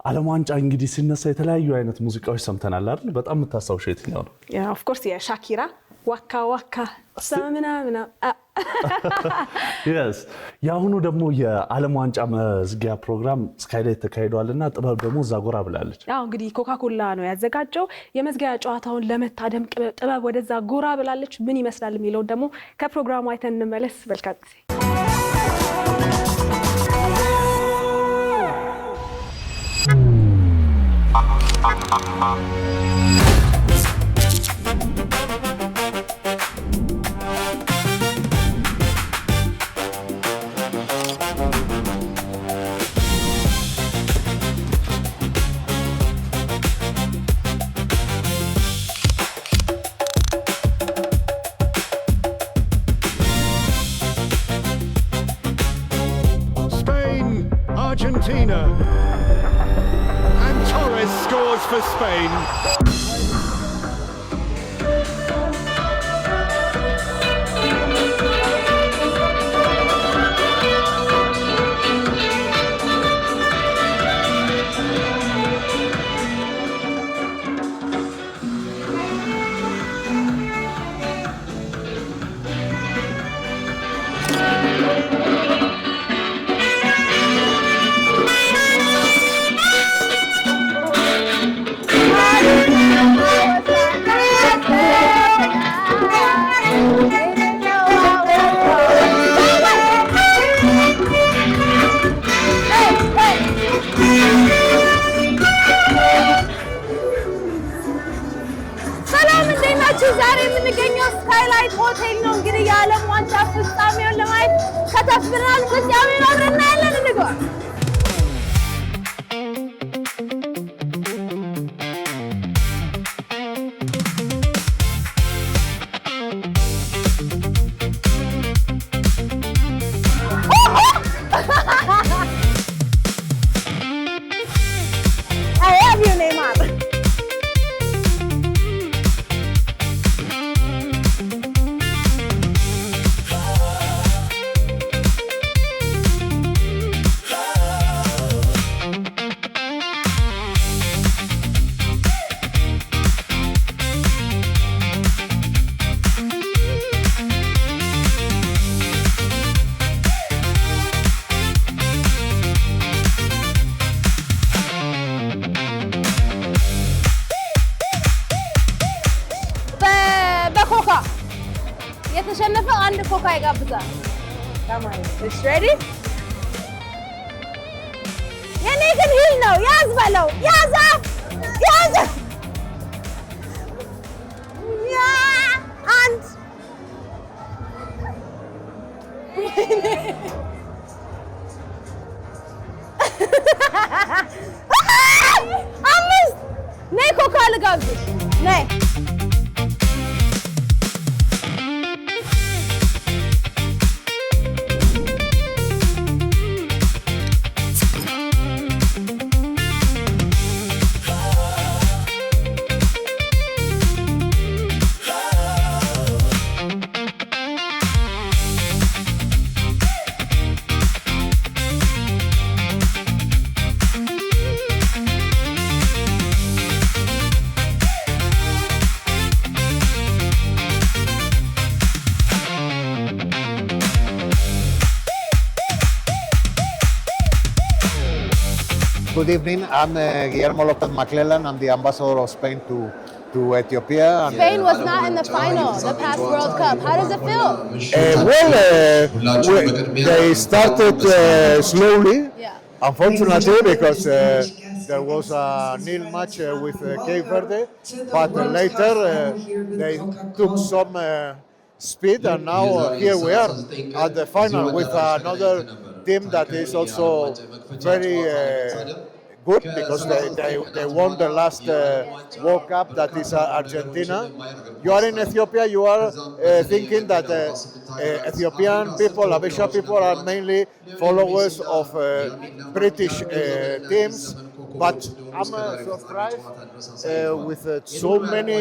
ዓለም ዋንጫ እንግዲህ ሲነሳ የተለያዩ አይነት ሙዚቃዎች ሰምተናል አይደል? በጣም የምታስታውሽው የትኛው ነው? ያ ኦፍ ኮርስ የሻኪራ ዋካ ዋካ ሳምናምና yes ያሁኑ ደግሞ የዓለም ዋንጫ መዝጊያ ፕሮግራም ስካይላይት ተካሂዷልና ጥበብ ደግሞ ዛጎራ ብላለች። ያው እንግዲህ ኮካኮላ ነው ያዘጋጀው የመዝጊያ ጨዋታውን ለመታደም ጥበብ ወደዛ ጎራ ብላለች። ምን ይመስላል የሚለው ደግሞ ከፕሮግራሙ አይተን እንመለስ። መልካም ጊዜ። Argentina, and Torres scores for Spain. ዛሬ የምንገኘው ስካይላይት ሆቴል ነው። እንግዲህ የዓለም ዋንጫ ፍጻሜውን ለማየት ከተፍብናል። ፍጻሜውን አብረን እናያለን። እንግባ። የተሸነፈው አንድ ኮካ ይጋብዛል። እሺ ሬዲ? የኔ ግን ሂል ነው። ያዝ በለው። ያዝ ያዝ። ያ አንድ አምስት። ነይ ኮካ ልጋብዝሽ። ነይ Good evening. I'm Guillermo López Maclellan. I'm the ambassador of Spain to Ethiopia. Spain was not in the final, the past World Cup. How does it feel? They started slowly, Yeah. unfortunately, because there was a nil match with Cape Verde, but later they took some speed, and now here we are at the final with another team that is also very good because they won the last World Cup, that is Argentina. You are in Ethiopia, you are thinking that Ethiopian people, Habesha people, are mainly followers of British teams, but I'm surprised with so many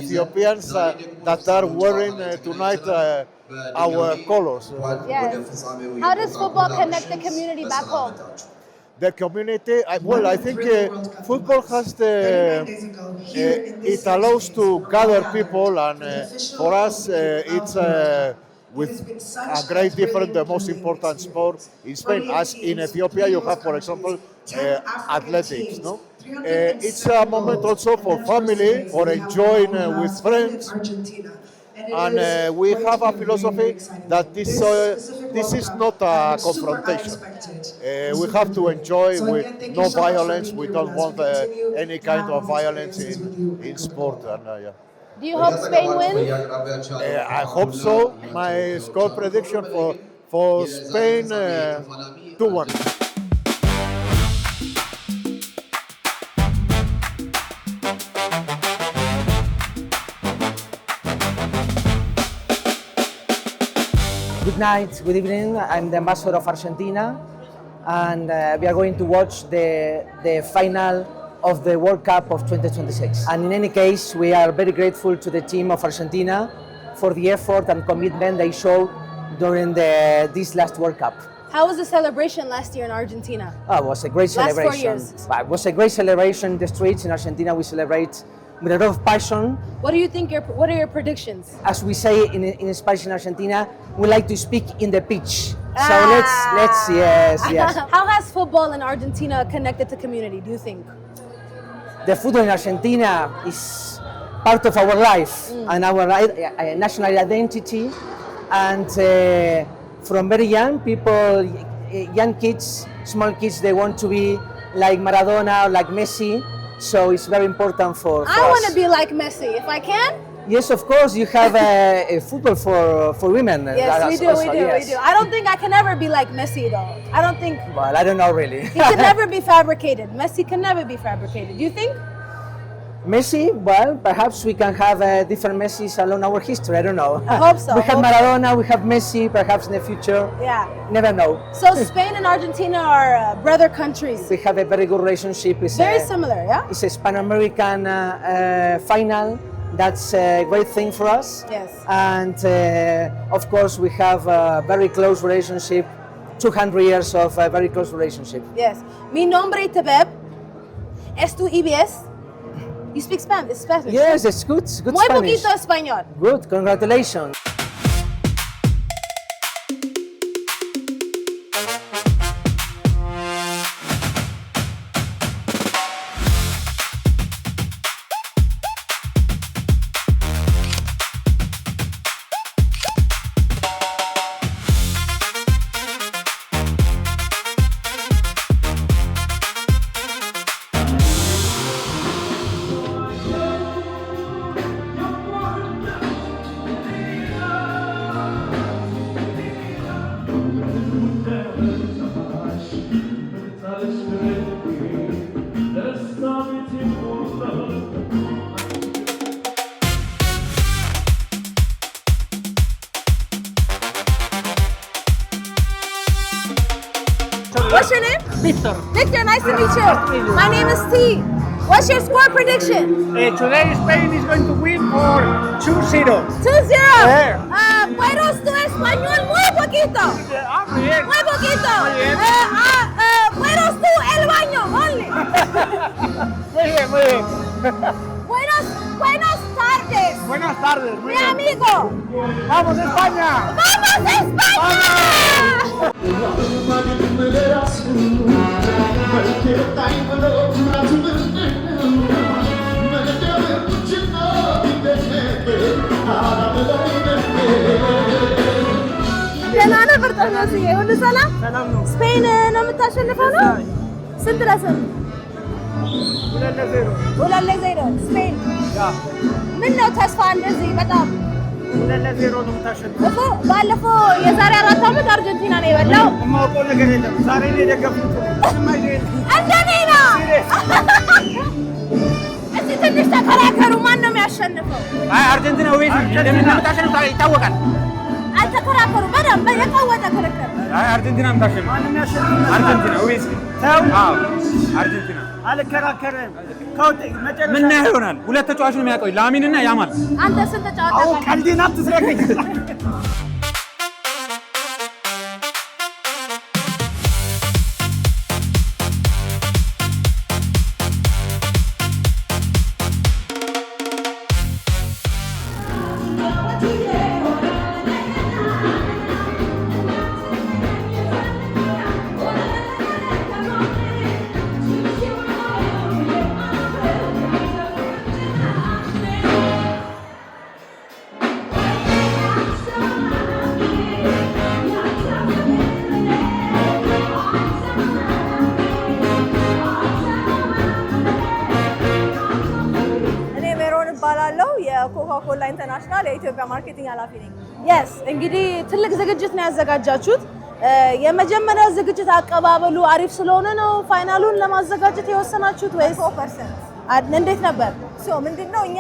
Ethiopians that are wearing tonight our colors. Yes. How does football connect the community back home? the community. Well, I think football has it allows to gather people, and for us, it's with a great difference, the most important sport in Spain. As in Ethiopia, you have, for example, athletics. No, it's a moment also for family, for enjoying with friends. And we have a philosophy that this is not a confrontation. We have to enjoy with no violence. We don't want any kind of violence in sport. And, yeah. Do you hope Spain wins? I hope so. My score prediction for Spain 2-1. Good night, good evening. I'm the ambassador of Argentina, and we are going to watch the final of the World Cup of 2026. And in any case, we are very grateful to the team of Argentina for the effort and commitment they showed during this last World Cup. How was the celebration last year in Argentina? Oh, it was a great Last 4 celebration. years. It was a great celebration in the streets in Argentina. We celebrate with a lot of passion. What do you think? What are your predictions? As we say in Spanish in Argentina, we like to speak in the pitch. So let's yes. How has football in Argentina connected to community, do you think? The football in Argentina is part of our life and our national identity. And from very young people, young kids, small kids, they want to be like Maradona or like Messi. So it's very important for I want to be like Messi, if I can. Yes, of course, you have a football for women. Yes, we do. I don't think I can ever be like Messi, though. I don't think. Well, I don't know really. He can never be fabricated. Messi can never be fabricated. Do you think? Messi, well, perhaps we can have different Messis along our history. I don't know. I hope so. We have Maradona, we have Messi, perhaps in the future. Yeah. Never know. So Spain and Argentina are brother countries. We have a very good relationship. It's Very similar, yeah? It's a Pan-American final. That's a great thing for us. Yes. And of course, we have a very close relationship, 200 years of a very close relationship. Yes. Mi nombre Tebeb. Es tu IBS. You speak Spanish? Yes, it's good. Good Muy Spanish. poquito español. Good, congratulations. What's your name? Victor. Victor, nice to meet you. My name is T. What's your score prediction? Today Spain is going to win for 2-0. 2-0. Puedes tu español muy poquito. Muy bien. Muy poquito. Muy bien. Puedes tu el baño, only. Muy bien, muy bien. Buenas tardes. Buenas tardes. Muy Mi bien. amigo. ¡Vamos España! ¡Vamos España! ደህና ነህ? በርጣናስዬ ሁሉ ሰላም? ሰላም ነው። ስፔን ነው የምታሸንፈው ነው? ስንት ለስንት? 2-0. 2-0 ስፔን። ያ ምን ነው ተስፋ እንደዚህ በጣም 2-0 ነው የምታሸንፈው። እኮ ባለፈው የዛሬ 4 ዓመት አርጀንቲና ነው የበላው። የማውቀው ነገር የለም። ዛሬ ነው የደገፍኩት። ምንም አይደለም። እንደኔ ነው። እስቲ ትንሽ ተከራከሩ። ማን ነው የሚያሸንፈው? አይ አርጀንቲና ወይ እንደምታሸንፍ ይታወቃል። አልተከራከሩ። በደንብ የቀወጠ ክርክር። አይ አርጀንቲና የምታሸንፍ ማንም ያሸንፍ። አርጀንቲና ወይ ተው። አዎ አርጀንቲና አልከራከርም። ምን ይሆናል? ሁለት ተጫዋች ነው የሚያውቀው ላሚን እና ያማል። አንተ ስንት ተጫዋች አዎ ቀልዴን አትስረቀኝ። ኮካ-ኮላ ኢንተርናሽናል የኢትዮጵያ ማርኬቲንግ ኃላፊ ነኝ። የስ እንግዲህ ትልቅ ዝግጅት ነው ያዘጋጃችሁት። የመጀመሪያው ዝግጅት አቀባበሉ አሪፍ ስለሆነ ነው ፋይናሉን ለማዘጋጀት የወሰናችሁት ወይስ 100%? እንዴት ነበር? ምንድነው እኛ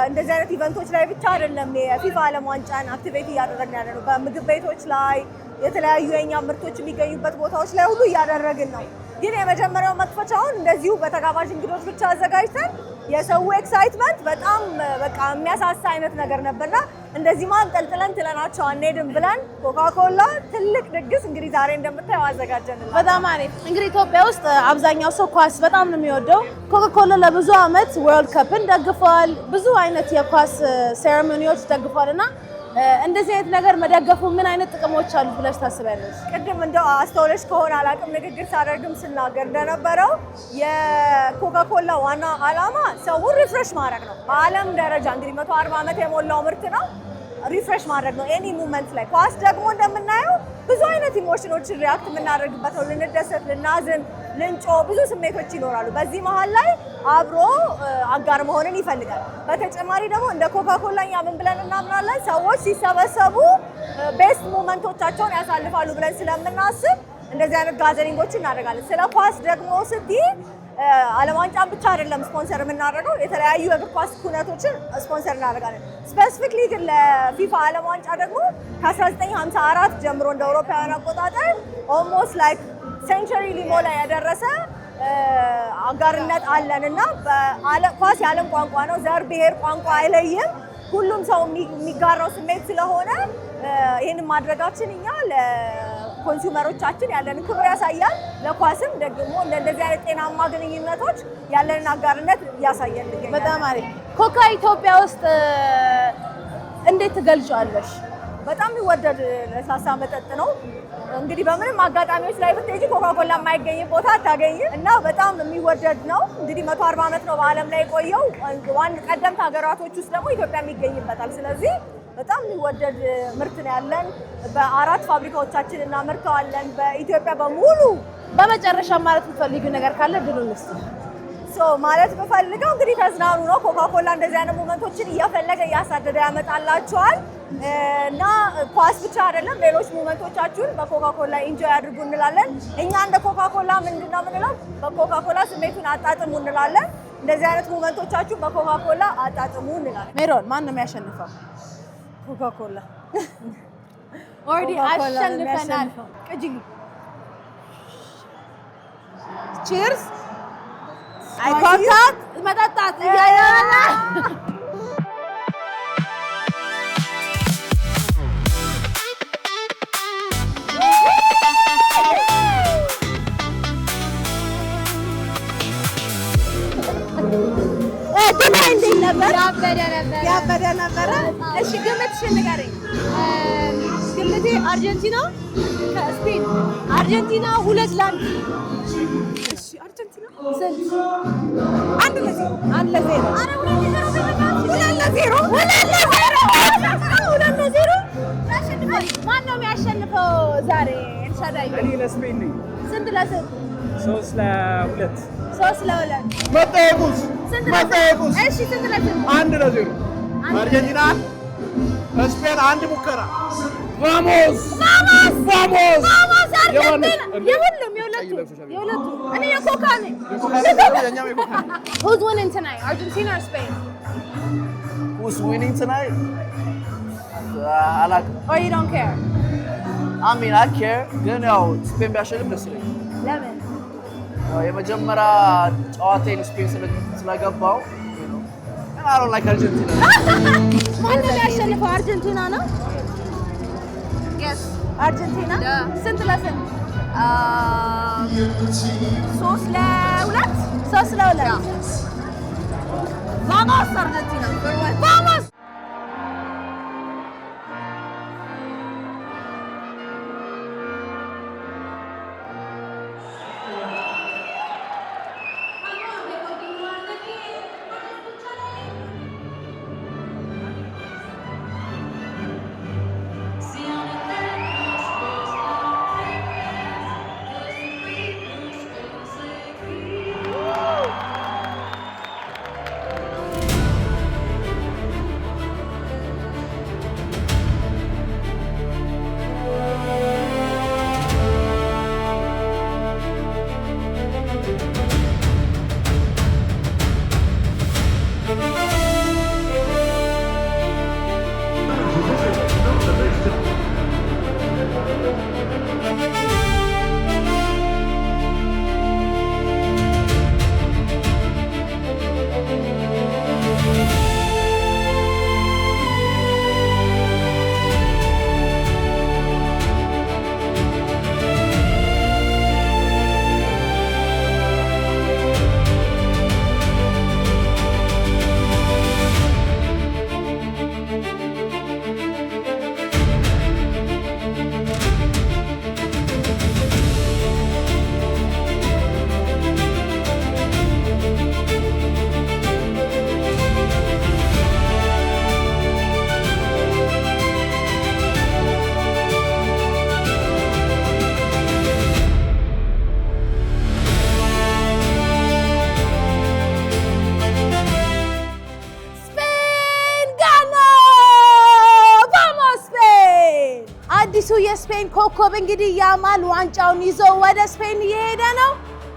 እንደዚህ አይነት ኢቨንቶች ላይ ብቻ አይደለም የፊፋ ዓለም ዋንጫን አክቲቬት እያደረግን ያለ ነው። በምግብ ቤቶች ላይ የተለያዩ የኛ ምርቶች የሚገኙበት ቦታዎች ላይ ሁሉ እያደረግን ነው። ግን የመጀመሪያው መክፈቻውን እንደዚሁ በተጋባዥ እንግዶች ብቻ አዘጋጅተን የሰው ኤክሳይትመንት በጣም በቃ የሚያሳሳ አይነት ነገር ነበርና እንደዚህ ማንጠልጥለን ትለናቸው አንሄድም ብለን ኮካ-ኮላ ትልቅ ድግስ እንግዲህ ዛሬ እንደምታየው አዘጋጀን። በጣም አሪፍ። እንግዲህ ኢትዮጵያ ውስጥ አብዛኛው ሰው ኳስ በጣም ነው የሚወደው። ኮካ-ኮላ ለብዙ አመት ወርልድ ካፕን ደግፏል፣ ብዙ አይነት የኳስ ሴሬሞኒዎች ደግፏልና እንደዚህ አይነት ነገር መደገፉ ምን አይነት ጥቅሞች አሉ ብለሽ ታስቢያለሽ? ቅድም እንደው አስተውለሽ ከሆነ አላውቅም ንግግር ሳደርግም ስናገር እንደነበረው የኮካ-ኮላ ዋና ዓላማ ሰውን ሪፍሬሽ ማድረግ ነው። በዓለም ደረጃ እንግዲህ 140 ዓመት የሞላው ምርት ነው። ሪፍሬሽ ማድረግ ነው ኤኒ ሙመንት ላይ። ኳስ ደግሞ እንደምናየው ብዙ አይነት ኢሞሽኖችን ሪያክት የምናደርግበት ነው። ልንደሰት፣ ልናዝን፣ ልንጮ ብዙ ስሜቶች ይኖራሉ። በዚህ መሀል ላይ አብሮ አጋር መሆንን ይፈልጋል። በተጨማሪ ደግሞ እንደ ኮካ-ኮላ እኛ ምን ብለን እናምናለን? ሰዎች ሲሰበሰቡ ቤስት ሞመንቶቻቸውን ያሳልፋሉ ብለን ስለምናስብ እንደዚህ አይነት ጋዘሪንጎችን እናደርጋለን። ስለ ኳስ ደግሞ ስትይ ዓለም ዋንጫን ብቻ አይደለም ስፖንሰር የምናደርገው፣ የተለያዩ የእግር ኳስ ኩነቶችን ስፖንሰር እናደርጋለን። ስፔሲፊክሊ ግን ለፊፋ ዓለም ዋንጫ ደግሞ ከ1954 ጀምሮ እንደ አውሮፓውያን አቆጣጠር ኦልሞስት ላይክ ሴንቸሪ ሊሞላ የደረሰ አጋርነት አለን እና ኳስ የዓለም ቋንቋ ነው። ዘር፣ ብሔር፣ ቋንቋ አይለይም። ሁሉም ሰው የሚጋራው ስሜት ስለሆነ ይህንን ማድረጋችን እኛ ለኮንሱመሮቻችን ያለንን ክብር ያሳያል። ለኳስም ደግሞ እንደዚህ አይነት ጤናማ ግንኙነቶች ያለንን አጋርነት እያሳየን ይገኛል። በጣም አሪፍ። ኮካ ኢትዮጵያ ውስጥ እንዴት ትገልጫለሽ? በጣም የሚወደድ ለስላሳ መጠጥ ነው። እንግዲህ በምንም አጋጣሚዎች ላይ ብትሄጂ ኮካ-ኮላ የማይገኝ ቦታ አታገኝም እና በጣም የሚወደድ ነው። እንግዲህ 140 ዓመት ነው በዓለም ላይ የቆየው። ቀደምት ሀገራቶች ውስጥ ደግሞ ኢትዮጵያም ይገኝበታል። ስለዚህ በጣም የሚወደድ ምርት ነው ያለን። በ4 ፋብሪካዎቻችን እናመርተዋለን በኢትዮጵያ በሙሉ። በመጨረሻ ማለት የምትፈልጊው ነገር ካለ ድሉን እስቲ። ማለት የምፈልገው እንግዲህ ተዝናኑ ነው። ኮካ-ኮላ እንደዚህ አይነት ሞመንቶችን እየፈለገ እያሳደደ ያመጣላቸዋል እና ኳስ ብቻ አይደለም ሌሎች ሞመንቶቻችሁን በኮካ-ኮላ ኢንጆይ አድርጉ እንላለን። እኛ እንደ ኮካ-ኮላ ምንድነው የምንለው? በኮካ-ኮላ ስሜቱን አጣጥሙ እንላለን። እንደዚህ አይነት ሞመንቶቻችሁ በኮካ-ኮላ አጣጥሙ እንላለን። ሜሮን ማን ነው የሚያሸንፈው? ኮካ-ኮላ ኦልሬዲ አሸንፈናል። ቅጅሊ ቺርስ። አይ ኮንታክት መጠጣት እያያለ ያበደ ነበረ። እሺ ግምትሽን ንገረኝ። ግምቴ አርጀንቲና ከስፔን። አርጀንቲና 2-1። እሺ አርጀንቲና ስንት? 1-0። 1-0። አረ 2-0 ማን ነው የሚያሸንፈው ዛሬ? ኤልሻዳይ እኔ ለስፔን ነኝ። ስንት ለስንት? 3-2። 3-2። መጠየቁስ መጠየቁስ? እሺ ስንት ለስንት? 1-0 አርጀንቲና ስፔን አንድ ሙከራ። ቫሞስ ቫሞስ አርጀንቲና። የሁሉም የሁለቱ እኔ የኮካ ነኝ። Who's winning tonight? Argentina or Spain? Who's winning tonight? አላውቅም። Or you don't care? I mean I care ግን ያው ስፔን ቢያሸንፍ ደስ ይለኛል። ለምን? የመጀመሪያ ጨዋታዬን ስፔን ስለገባው I don't like Argentina. ማን ነው የሚያሸንፈው? አርጀንቲና ነው? Yes. አርጀንቲና? ስንት ለስንት? 3-2 3-2. Vamos Argentina. Vamos. ኮከብ እንግዲህ ያማል ዋንጫውን ይዞ ወደ ስፔን እየሄደ ነው።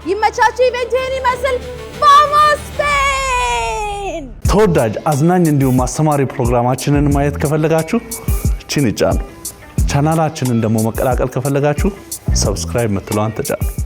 ይመቻችሁ። ኢቨንቱ ይሄን ይመስል ቫሞስ ስፔን። ተወዳጅ አዝናኝ እንዲሁም አስተማሪ ፕሮግራማችንን ማየት ከፈለጋችሁ እቺን ይጫኑ። ቻናላችንን ደግሞ መቀላቀል ከፈለጋችሁ ሰብስክራይብ ምትለዋን ተጫኑ።